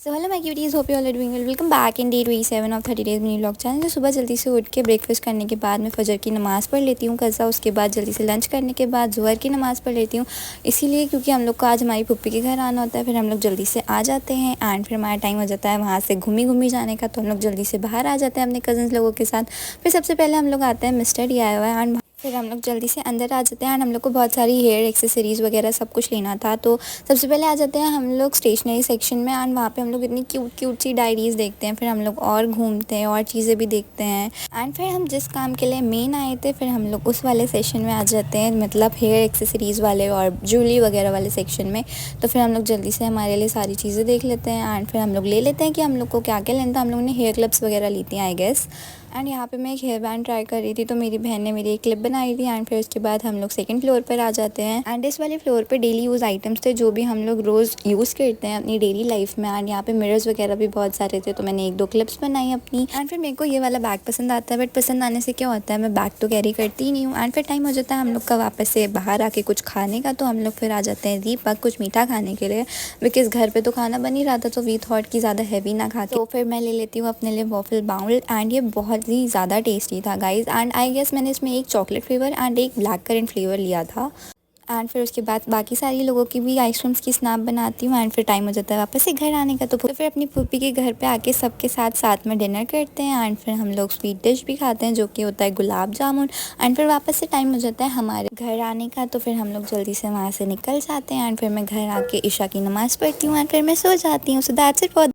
So hello my cuties, hope you all are doing well. Welcome back in day 27 of 30 days mini vlog channel. तो सुबह जल्दी से उठ के breakfast करने के बाद मैं फजर की नमाज़ पढ़ लेती हूँ कज़ा। उसके बाद जल्दी से लंच करने के बाद ज़ुहर की नमाज़ पढ़ लेती हूँ, इसीलिए क्योंकि हम लोग को आज हमारी पुप्पी के घर आना होता है। फिर हम लोग जल्दी से आ जाते हैं एंड फिर हमारा टाइम हो जाता है वहाँ से घूमी जाने का। तो हम लोग जल्दी से बाहर आ जाते हैं अपने कज़न्स लोगों के साथ। फिर सबसे पहले हम लोग आते हैं मिस्टर DIY एंड फिर हम लोग जल्दी से अंदर आ जाते हैं एंड हम लोग को बहुत सारी हेयर एक्सेसरीज़ वगैरह सब कुछ लेना था। तो सबसे पहले आ जाते हैं हम लोग स्टेशनरी सेक्शन में एंड वहाँ पे हम लोग इतनी क्यूट सी डायरीज़ देखते हैं। फिर हम लोग और घूमते हैं और चीज़ें भी देखते हैं एंड फिर हम जिस काम के लिए मेन आए थे फिर हम लोग उस वाले सेक्शन में आ जाते हैं, मतलब हेयर एक्सेसरीज़ वाले और ज्वेलरी वगैरह वाले सेक्शन में। तो फिर हम लोग जल्दी से हमारे लिए सारी चीज़ें देख लेते हैं एंड फिर हम लोग ले लेते हैं कि हम लोग को क्या क्या लेना था। हम लोगों ने हेयर क्लिप्स वगैरह ली थी आई गेस। एंड यहाँ पे मैं एक हेयर बैंड ट्राई कर रही थी तो मेरी बहन ने मेरी एक क्लिप बनाई थी एंड फिर उसके बाद हम लोग सेकंड फ्लोर पर आ जाते हैं एंड इस वाले फ्लोर पे डेली यूज़ आइटम्स थे जो भी हम लोग रोज़ यूज़ करते हैं अपनी डेली लाइफ में। एंड यहाँ पे मिरर्स वगैरह भी बहुत सारे थे तो मैंने एक दो क्लिप्स बनाई अपनी। एंड फिर मेरे को ये वाला बैग पसंद आता है, बट पसंद आने से क्या होता है मैं बैग तो कैरी करती ही नहीं हूँ। एंड फिर टाइम हो जाता है हम लोग का वापस से बाहर आके कुछ खाने का। तो हम लोग फिर आ जाते हैं दीपक कुछ मीठा खाने के लिए, बिकॉज घर पे तो खाना बन ही रहा था तो वी थॉट कि ज़्यादा हैवी ना खा के। तो फिर मैं ले लेती हूँ अपने लिए वॉफल बाउल एंड ये बहुत ही ज़्यादा टेस्टी था गाइज। एंड आई गेस मैंने इसमें एक चॉकलेट फ्लेवर एंड एक ब्लैक करेंट फ्लेवर लिया था। एंड फिर उसके बाद बाकी सारी लोगों की भी आइसक्रीम्स की स्नैप बनाती हूँ एंड फिर टाइम हो जाता है वापस से घर आने का। तो फिर अपनी पुप्पी के घर पे आके सबके साथ में डिनर करते हैं एंड फिर हम लोग स्वीट डिश भी खाते हैं जो कि होता है गुलाब जामुन। एंड फिर वापस से टाइम हो जाता है हमारे घर आने का। तो फिर हम लोग जल्दी से वहाँ से निकल जाते हैं एंड फिर मैं घर आके ईशा की नमाज़ पढ़ती हूँ एंड फिर मैं सो जाती हूँ। So that's it for